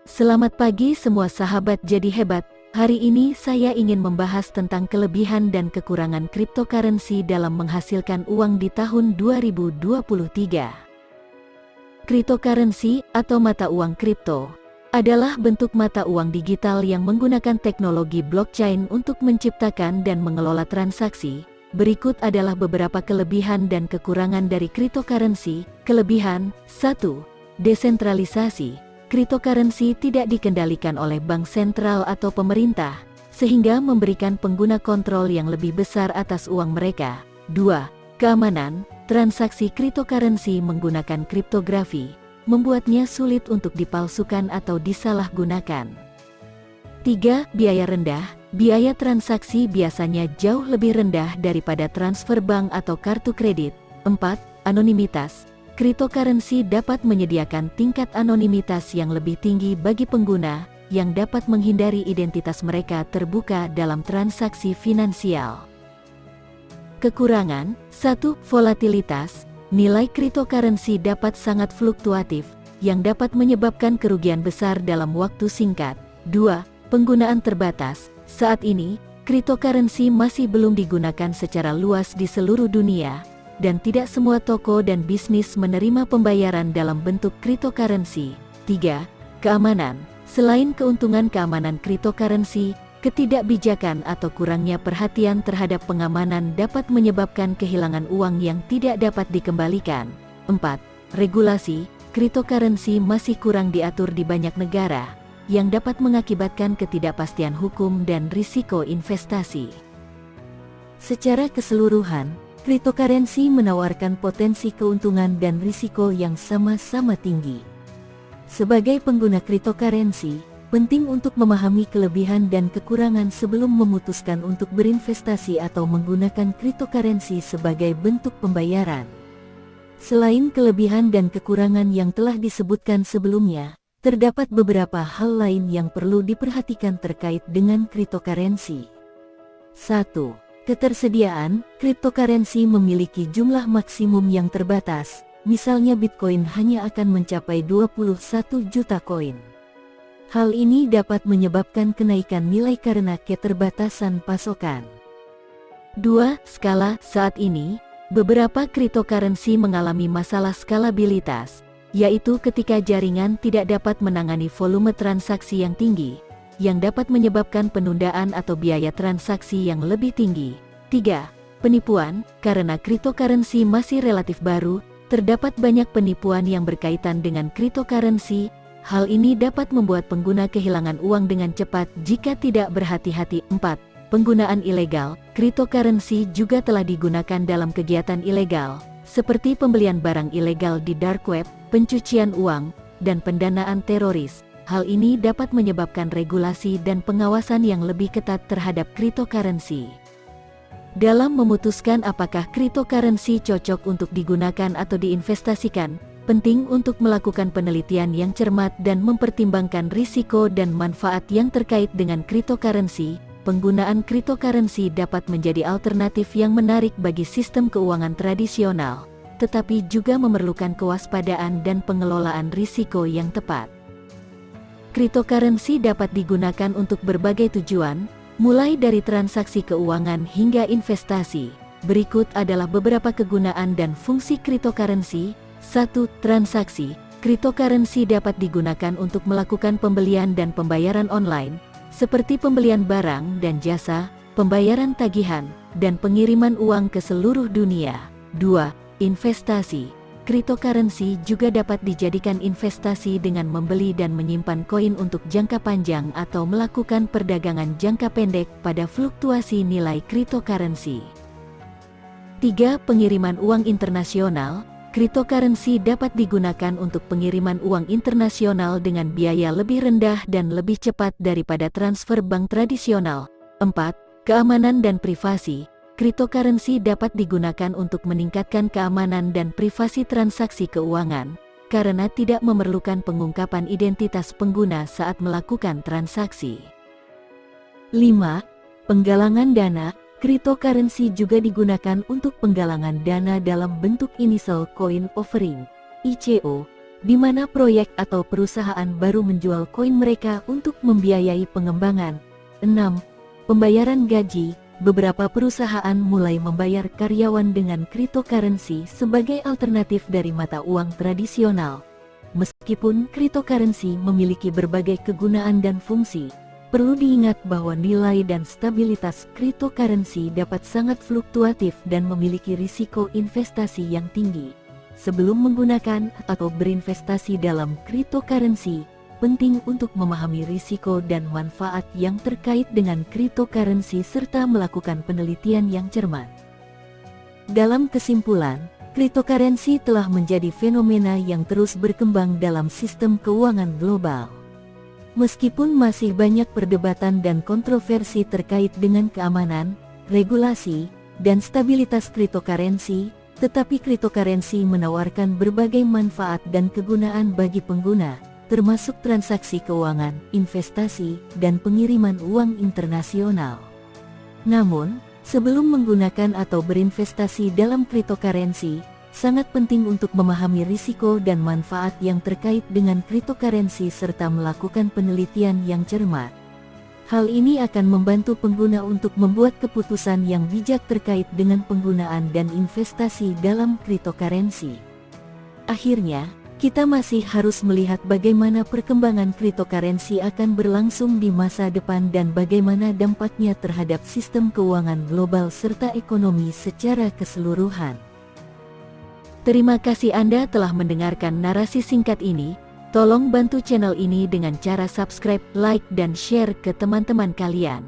Selamat pagi semua sahabat jadi hebat. Hari ini saya ingin membahas tentang kelebihan dan kekurangan cryptocurrency dalam menghasilkan uang di tahun 2023. Cryptocurrency atau mata uang kripto adalah bentuk mata uang digital yang menggunakan teknologi blockchain untuk menciptakan dan mengelola transaksi. Berikut adalah beberapa kelebihan dan kekurangan dari cryptocurrency. Kelebihan 1. Desentralisasi. Cryptocurrency tidak dikendalikan oleh bank sentral atau pemerintah, sehingga memberikan pengguna kontrol yang lebih besar atas uang mereka. 2. Keamanan. Transaksi cryptocurrency menggunakan kriptografi, membuatnya sulit untuk dipalsukan atau disalahgunakan. 3. Biaya rendah. Biaya transaksi biasanya jauh lebih rendah daripada transfer bank atau kartu kredit. 4. Anonimitas. Cryptocurrency dapat menyediakan tingkat anonimitas yang lebih tinggi bagi pengguna, yang dapat menghindari identitas mereka terbuka dalam transaksi finansial. Kekurangan 1. Volatilitas. Nilai cryptocurrency dapat sangat fluktuatif, yang dapat menyebabkan kerugian besar dalam waktu singkat. 2. Penggunaan terbatas. Saat ini, cryptocurrency masih belum digunakan secara luas di seluruh dunia, dan tidak semua toko dan bisnis menerima pembayaran dalam bentuk cryptocurrency. 3. Keamanan. Selain keuntungan keamanan cryptocurrency, ketidakbijakan atau kurangnya perhatian terhadap pengamanan dapat menyebabkan kehilangan uang yang tidak dapat dikembalikan. 4. Regulasi. Cryptocurrency masih kurang diatur di banyak negara, yang dapat mengakibatkan ketidakpastian hukum dan risiko investasi. Secara keseluruhan, cryptocurrency menawarkan potensi keuntungan dan risiko yang sama-sama tinggi. Sebagai pengguna cryptocurrency, penting untuk memahami kelebihan dan kekurangan sebelum memutuskan untuk berinvestasi atau menggunakan cryptocurrency sebagai bentuk pembayaran. Selain kelebihan dan kekurangan yang telah disebutkan sebelumnya, terdapat beberapa hal lain yang perlu diperhatikan terkait dengan cryptocurrency. 1. Ketersediaan. Cryptocurrency memiliki jumlah maksimum yang terbatas, misalnya Bitcoin hanya akan mencapai 21 juta koin. Hal ini dapat menyebabkan kenaikan nilai karena keterbatasan pasokan. 2. Skala. Saat ini, beberapa cryptocurrency mengalami masalah skalabilitas, yaitu ketika jaringan tidak dapat menangani volume transaksi yang tinggi, yang dapat menyebabkan penundaan atau biaya transaksi yang lebih tinggi. 3. Penipuan. Karena cryptocurrency masih relatif baru, terdapat banyak penipuan yang berkaitan dengan cryptocurrency. Hal ini dapat membuat pengguna kehilangan uang dengan cepat jika tidak berhati-hati. 4. Penggunaan ilegal. Cryptocurrency juga telah digunakan dalam kegiatan ilegal, seperti pembelian barang ilegal di dark web, pencucian uang, dan pendanaan teroris. Hal ini dapat menyebabkan regulasi dan pengawasan yang lebih ketat terhadap cryptocurrency. Dalam memutuskan apakah cryptocurrency cocok untuk digunakan atau diinvestasikan, penting untuk melakukan penelitian yang cermat dan mempertimbangkan risiko dan manfaat yang terkait dengan cryptocurrency. Penggunaan cryptocurrency dapat menjadi alternatif yang menarik bagi sistem keuangan tradisional, tetapi juga memerlukan kewaspadaan dan pengelolaan risiko yang tepat. Cryptocurrency dapat digunakan untuk berbagai tujuan, mulai dari transaksi keuangan hingga investasi. Berikut adalah beberapa kegunaan dan fungsi cryptocurrency. 1. Transaksi. Cryptocurrency dapat digunakan untuk melakukan pembelian dan pembayaran online, seperti pembelian barang dan jasa, pembayaran tagihan, dan pengiriman uang ke seluruh dunia. 2. Investasi. Cryptocurrency juga dapat dijadikan investasi dengan membeli dan menyimpan koin untuk jangka panjang atau melakukan perdagangan jangka pendek pada fluktuasi nilai cryptocurrency. 3. Pengiriman uang internasional. Cryptocurrency dapat digunakan untuk pengiriman uang internasional dengan biaya lebih rendah dan lebih cepat daripada transfer bank tradisional. 4. Keamanan dan privasi. Cryptocurrency dapat digunakan untuk meningkatkan keamanan dan privasi transaksi keuangan, karena tidak memerlukan pengungkapan identitas pengguna saat melakukan transaksi. 5. Penggalangan dana. Cryptocurrency juga digunakan untuk penggalangan dana dalam bentuk initial coin offering (ICO), di mana proyek atau perusahaan baru menjual koin mereka untuk membiayai pengembangan. 6. Pembayaran gaji. Beberapa perusahaan mulai membayar karyawan dengan cryptocurrency sebagai alternatif dari mata uang tradisional. Meskipun cryptocurrency memiliki berbagai kegunaan dan fungsi, perlu diingat bahwa nilai dan stabilitas cryptocurrency dapat sangat fluktuatif dan memiliki risiko investasi yang tinggi. Sebelum menggunakan atau berinvestasi dalam cryptocurrency, penting untuk memahami risiko dan manfaat yang terkait dengan cryptocurrency serta melakukan penelitian yang cermat. Dalam kesimpulan, cryptocurrency telah menjadi fenomena yang terus berkembang dalam sistem keuangan global. Meskipun masih banyak perdebatan dan kontroversi terkait dengan keamanan, regulasi, dan stabilitas cryptocurrency, tetapi cryptocurrency menawarkan berbagai manfaat dan kegunaan bagi pengguna, termasuk transaksi keuangan, investasi, dan pengiriman uang internasional. Namun, sebelum menggunakan atau berinvestasi dalam cryptocurrency, sangat penting untuk memahami risiko dan manfaat yang terkait dengan cryptocurrency serta melakukan penelitian yang cermat. Hal ini akan membantu pengguna untuk membuat keputusan yang bijak terkait dengan penggunaan dan investasi dalam cryptocurrency. Akhirnya, kita masih harus melihat bagaimana perkembangan cryptocurrency akan berlangsung di masa depan dan bagaimana dampaknya terhadap sistem keuangan global serta ekonomi secara keseluruhan. Terima kasih Anda telah mendengarkan narasi singkat ini. Tolong bantu channel ini dengan cara subscribe, like, dan share ke teman-teman kalian.